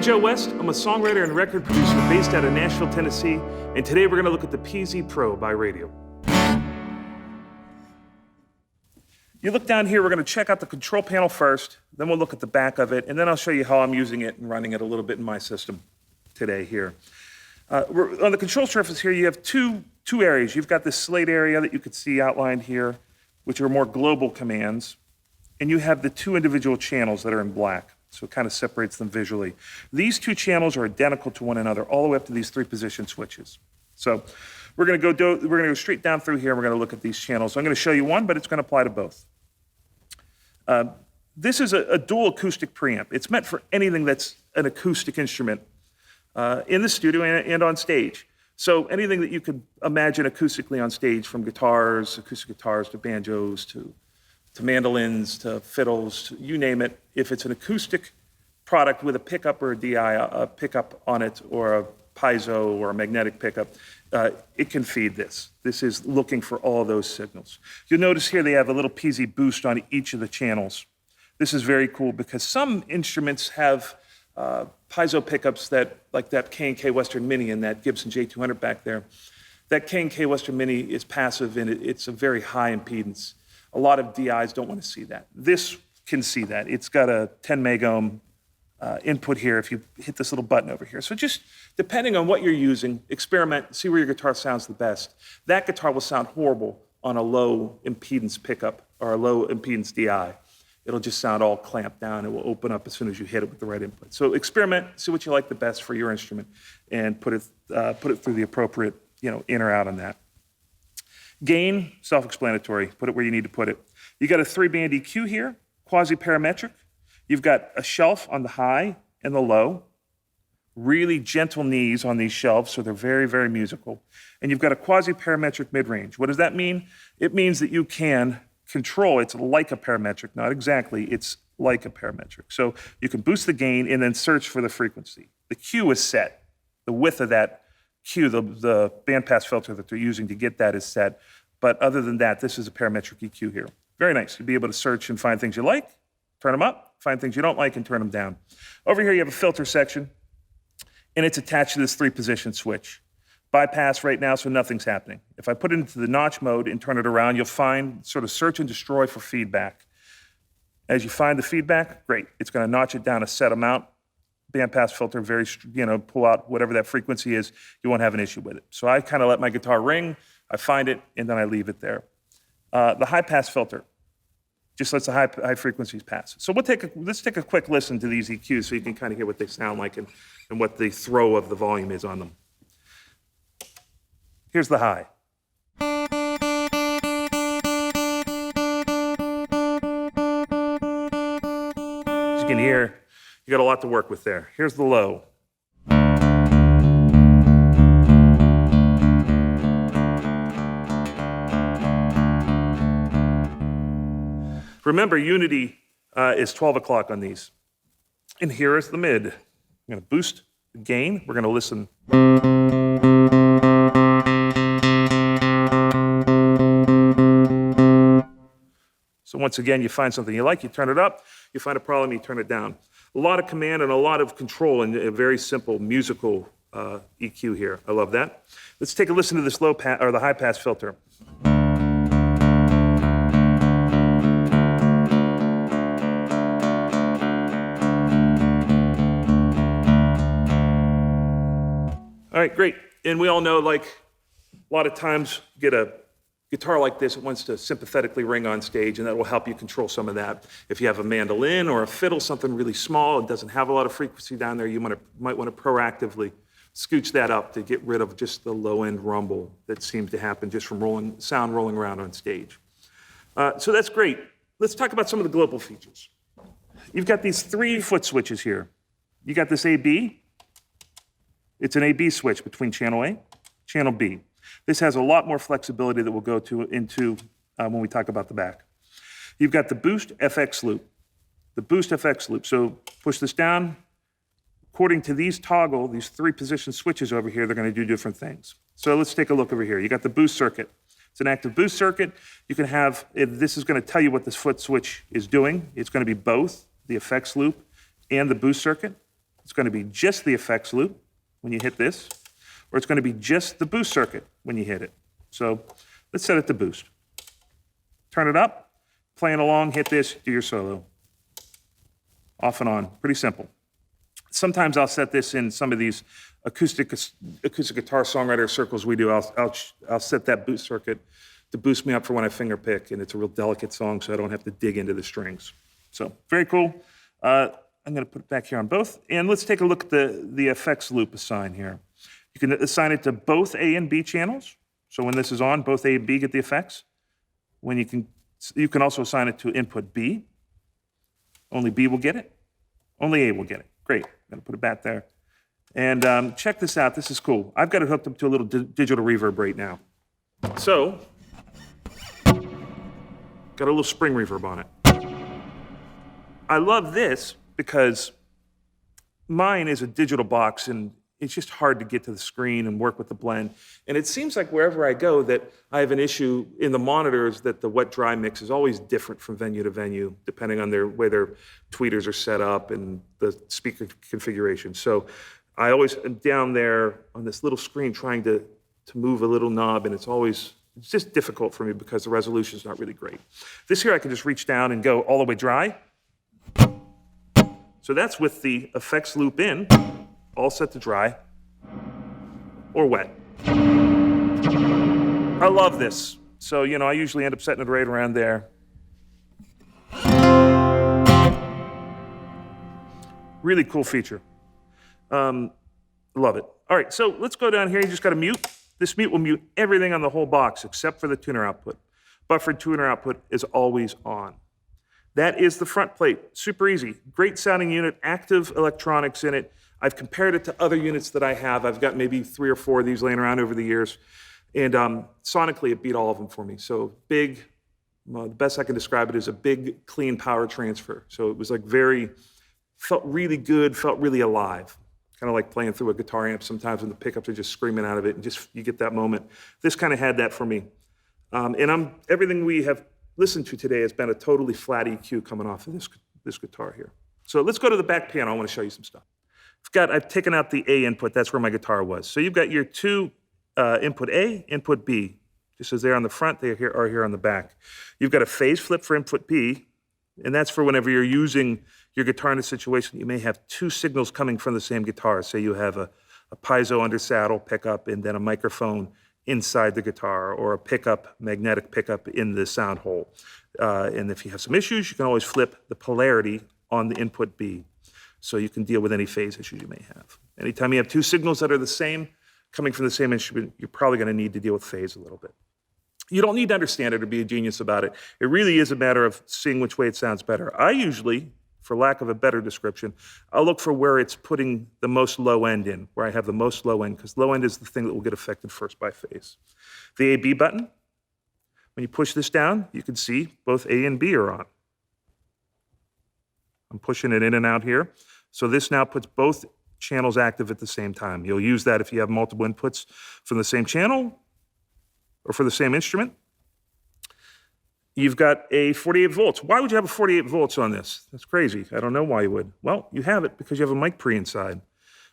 Joe West. I'm a songwriter and record producer based out of Nashville, Tennessee, and today we're going to look at the PZ-Prp by Radial. You look down here, we're going to check out the control panel first, then we'll look at the back of it, and then I'll show you how I'm using it and running it a little bit in my system today here. On the control surface here, you have two areas. You've got this slate area that you can see outlined here, which are more global commands, and you have the two individual channels that are in black. So it kind of separates them visually. These two channels are identical to one another, all the way up to these three position switches. So we're going to go straight down through here, and we're going to look at these channels. I'm going to show you one, but it's going to apply to both. This is a dual acoustic preamp. It's meant for anything that's an acoustic instrument in the studio and on stage. So anything that you could imagine acoustically on stage, from guitars, acoustic guitars, to banjos, to mandolins, to fiddles, you name it. If it's an acoustic product with a pickup or a DI, a pickup on it, or a Piezo or a magnetic pickup, it can feed this. This is looking for all of those signals. You'll notice here they have a little PZ boost on each of the channels. This is very cool because some instruments have Piezo pickups that, like that K&K Western Mini and that Gibson J200 back there. That K&K Western Mini is passive and it's a very high impedance. A lot of DIs don't want to see that. This can see that. It's got a 10 megohm input here if you hit this little button over here. So just depending on what you're using, experiment, see where your guitar sounds the best. That guitar will sound horrible on a low impedance pickup or a low impedance DI. It'll just sound all clamped down. It will open up as soon as you hit it with the right input. So experiment, see what you like the best for your instrument, and put it through the appropriate, in or out on that. Gain, self-explanatory. Put it where you need to put it. You got a 3-band EQ here, quasi-parametric. You've got a shelf on the high and the low. Really gentle knees on these shelves, so they're very, very musical. And you've got a quasi-parametric mid-range. What does that mean? It means that you can control. It's like a parametric, not exactly. It's like a parametric. So you can boost the gain and then search for the frequency. The Q is set. The width of that Q, the bandpass filter that they're using to get that is set. But other than that, this is a parametric EQ here. Very nice. You'll be able to search and find things you like, turn them up, find things you don't like, and turn them down. Over here, you have a filter section, and it's attached to this 3-position switch. Bypass right now, so nothing's happening. If I put it into the notch mode and turn it around, you'll find sort of search and destroy for feedback. As you find the feedback, great. It's going to notch it down a set amount. Bandpass filter, pull out whatever that frequency is, you won't have an issue with it. So I kind of let my guitar ring, I find it, and then I leave it there. The high pass filter just lets the high frequencies pass. So let's take a quick listen to these EQs so you can kind of hear what they sound like and what the throw of the volume is on them. Here's the high. As you can hear, you got a lot to work with there. Here's the low. Remember, unity is 12 o'clock on these. And here is the mid. I'm going to boost the gain. We're going to listen. So once again, you find something you like, you turn it up. You find a problem, you turn it down. A lot of command and a lot of control in a very simple musical EQ here. I love that. Let's take a listen to this the high pass filter. All right, great. And we all know, like, a lot of times you get a guitar like this, it wants to sympathetically ring on stage, and that will help you control some of that. If you have a mandolin or a fiddle, something really small, it doesn't have a lot of frequency down there, you might want to proactively scooch that up to get rid of just the low-end rumble that seems to happen just from sound rolling around on stage. So that's great. Let's talk about some of the global features. You've got these 3 foot switches here. You got this AB. It's an AB switch between channel A, channel B. This has a lot more flexibility that we'll go into when we talk about the back. You've got the boost FX loop. The boost FX loop. So push this down. According to these 3-position switches over here, they're going to do different things. So let's take a look over here. You got the boost circuit. It's an active boost circuit. You can have, this is going to tell you what this foot switch is doing. It's going to be both the effects loop and the boost circuit. It's going to be just the effects loop when you hit this, or it's going to be just the boost circuit when you hit it. So let's set it to boost. Turn it up, playing along, hit this, do your solo. Off and on, pretty simple. Sometimes I'll set this in some of these acoustic guitar songwriter circles we do. I'll set that boost circuit to boost me up for when I finger pick, and it's a real delicate song, so I don't have to dig into the strings. So very cool. I'm going to put it back here on both, and let's take a look at the effects loop assign here. You can assign it to both A and B channels. So when this is on, both A and B get the effects. When you can also assign it to input B. Only B will get it. Only A will get it. Great. I'm going to put it back there. And check this out. This is cool. I've got it hooked up to a little digital reverb right now. So, got a little spring reverb on it. I love this because mine is a digital box, and it's just hard to get to the screen and work with the blend. And it seems like wherever I go that I have an issue in the monitors that the wet-dry mix is always different from venue to venue, depending on the way their tweeters are set up and the speaker configuration. So I always am down there on this little screen trying to move a little knob, and it's just difficult for me because the resolution is not really great. This here I can just reach down and go all the way dry. So that's with the effects loop in, all set to dry or wet. I love this. So, I usually end up setting it right around there. Really cool feature. Love it. All right, so let's go down here. You just got to mute. This mute will mute everything on the whole box except for the tuner output. Buffered tuner output is always on. That is the front plate. Super easy. Great sounding unit, active electronics in it. I've compared it to other units that I have. I've got maybe 3 or 4 of these laying around over the years. And sonically, it beat all of them for me. So big, the best I can describe it is a big, clean power transfer. So it was like felt really good, felt really alive. Kind of like playing through a guitar amp sometimes when the pickups are just screaming out of it, and just you get that moment. This kind of had that for me. And everything we have listened to today has been a totally flat EQ coming off of this guitar here. So let's go to the back panel. I want to show you some stuff. I've taken out the A input. That's where my guitar was. So you've got your 2 input A, input B. Just as they're on the front, they are here on the back. You've got a phase flip for input B, and that's for whenever you're using your guitar in a situation, you may have 2 signals coming from the same guitar. Say you have a Piezo under saddle pickup and then a microphone inside the guitar, or a magnetic pickup in the sound hole. And if you have some issues, you can always flip the polarity on the input B, so you can deal with any phase issues you may have. Anytime you have 2 signals that are the same, coming from the same instrument, you're probably going to need to deal with phase a little bit. You don't need to understand it or be a genius about it. It really is a matter of seeing which way it sounds better. I usually, for lack of a better description, I'll look for where it's putting the most low end in, where I have the most low end, because low end is the thing that will get affected first by phase. The A-B button, when you push this down, you can see both A and B are on. I'm pushing it in and out here. So this now puts both channels active at the same time. You'll use that if you have multiple inputs from the same channel or for the same instrument. You've got a 48 volts. Why would you have a 48 volts on this? That's crazy. I don't know why you would. Well, you have it because you have a mic pre inside.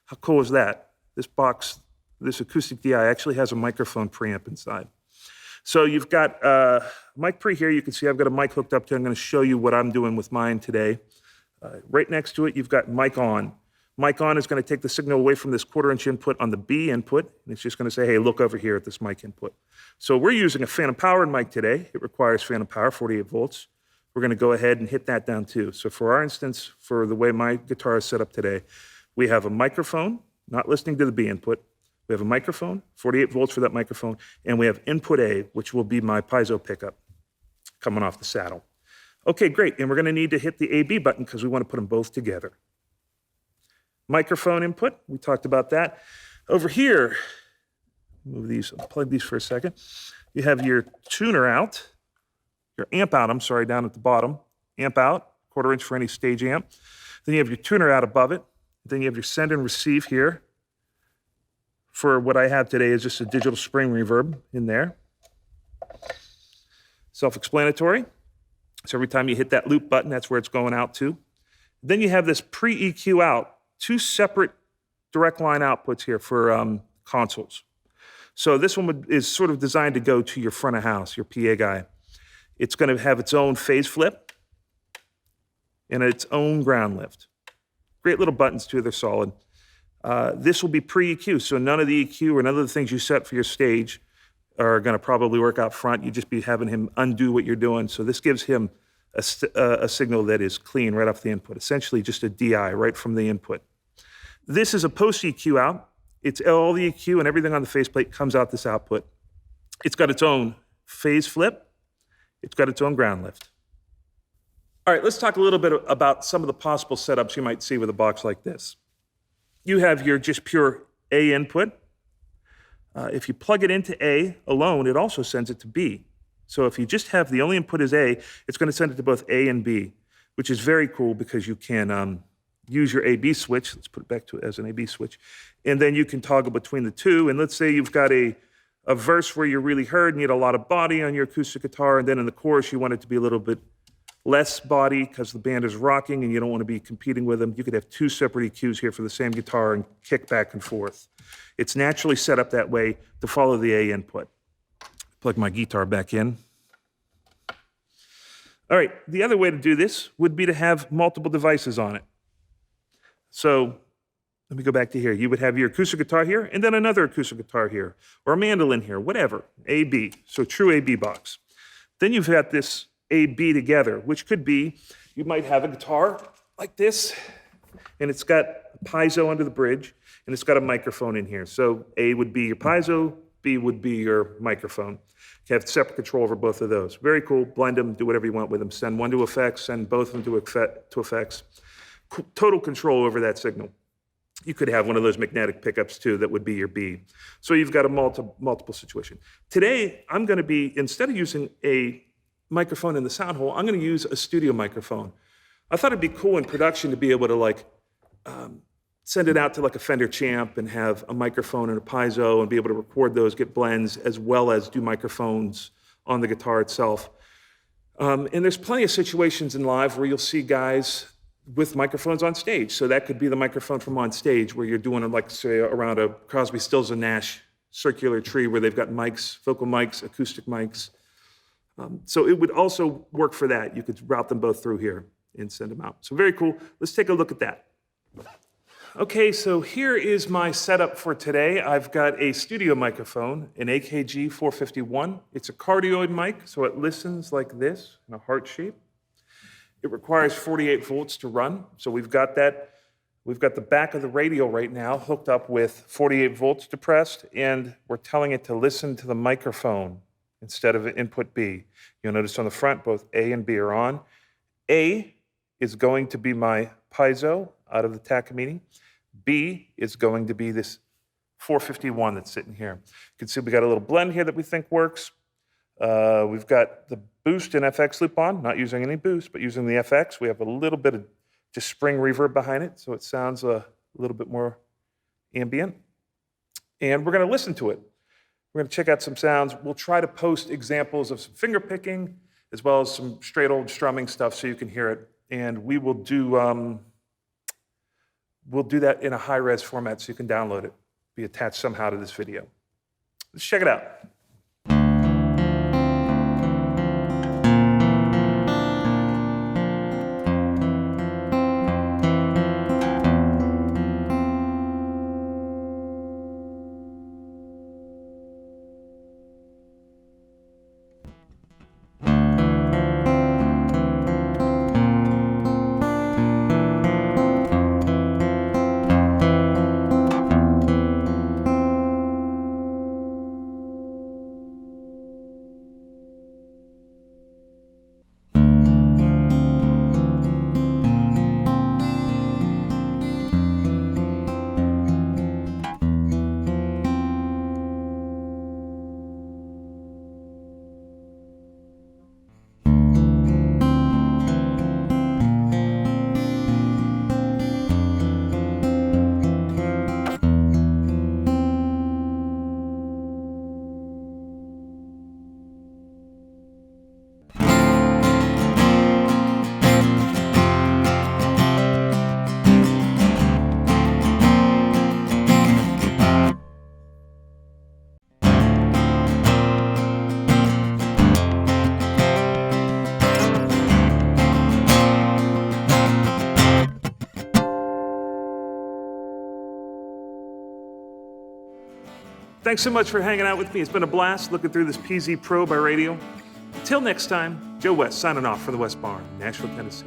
How cool is that? This box, this Acoustic DI actually has a microphone preamp inside. So you've got mic pre here. You can see I've got a mic hooked up to. I'm going to show you what I'm doing with mine today. Right next to it, you've got mic on. Mic on is going to take the signal away from this 1/4-inch input on the B input, and it's just going to say, hey, look over here at this mic input. So we're using a phantom powered mic today. It requires phantom power, 48 volts. We're going to go ahead and hit that down too. So for our instance, for the way my guitar is set up today, we have a microphone, not listening to the B input. We have a microphone, 48 volts for that microphone, and we have input A, which will be my Piezo pickup coming off the saddle. Okay, great, and we're going to need to hit the A-B button because we want to put them both together. Microphone input, we talked about that. Over here, move these, unplug these for a second. You have your tuner out, your amp out, I'm sorry, down at the bottom. Amp out, 1/4-inch for any stage amp. Then you have your tuner out above it. Then you have your send and receive here. For what I have today is just a digital spring reverb in there. Self-explanatory. So every time you hit that loop button, that's where it's going out to. Then you have this pre-EQ out two separate direct line outputs here for consoles. So this one is sort of designed to go to your front of house, your PA guy. It's going to have its own phase flip and its own ground lift. Great little buttons too, they're solid. This will be pre-EQ, so none of the EQ or none of the things you set for your stage are going to probably work out front. You just be having him undo what you're doing. So this gives him a signal that is clean right off the input, essentially just a DI right from the input. This is a post-EQ out. It's all the EQ and everything on the faceplate comes out this output. It's got its own phase flip. It's got its own ground lift. All right, let's talk a little bit about some of the possible setups you might see with a box like this. You have your just pure A input. If you plug it into A alone, it also sends it to B. So if you just have the only input is A, it's going to send it to both A and B, which is very cool because you can use your A-B switch. Let's put it back to as an A-B switch. And then you can toggle between the two. And let's say you've got a verse where you're really heard and you had a lot of body on your acoustic guitar, and then in the chorus you want it to be a little bit less body because the band is rocking and you don't want to be competing with them. You could have two separate EQs here for the same guitar and kick back and forth. It's naturally set up that way to follow the A input. Plug my guitar back in. All right, the other way to do this would be to have multiple devices on it. So let me go back to here. You would have your acoustic guitar here and then another acoustic guitar here or a mandolin here, whatever, A-B, so true A-B box. Then you've got this A-B together, which could be, you might have a guitar like this, and it's got a piezo under the bridge, and it's got a microphone in here. So A would be your piezo, B would be your microphone. You have separate control over both of those. Very cool, blend them, do whatever you want with them. Send one to effects, send both of them to effects. Total control over that signal. You could have one of those magnetic pickups too, that would be your B. So you've got a multiple situation. Today, I'm gonna be, instead of using a microphone in the sound hole, I'm going to use a studio microphone. I thought it'd be cool in production to be able to send it out to like a Fender Champ and have a microphone and a piezo and be able to record those, get blends, as well as do microphones on the guitar itself. And there's plenty of situations in live where you'll see guys with microphones on stage. So that could be the microphone from on stage where you're doing like say around a Crosby, Stills and Nash circular tree where they've got mics, vocal mics, acoustic mics. So it would also work for that. You could route them both through here and send them out. So very cool. Let's take a look at that. Okay, so here is my setup for today. I've got a studio microphone, an AKG 451. It's a cardioid mic, so it listens like this in a heart shape. It requires 48 volts to run. So we've got that. We've got the back of the radial right now hooked up with 48 volts depressed, and we're telling it to listen to the microphone instead of input B. You'll notice on the front, both A and B are on. A is going to be my piezo out of the Takamine. B is going to be this 451 that's sitting here. You can see we got a little blend here that we think works. We've got the boost and FX loop on, not using any boost, but using the FX. We have a little bit of just spring reverb behind it, so it sounds a little bit more ambient. And we're gonna listen to it. We're going to check out some sounds. We'll try to post examples of some finger picking as well as some straight old strumming stuff so you can hear it. And we will do that in a high-res format so you can download it, be attached somehow to this video. Let's check it out. Thanks so much for hanging out with me. It's been a blast looking through this PZ-Prp by Radial. Until next time, Joe West signing off from the West Barn, Nashville, Tennessee.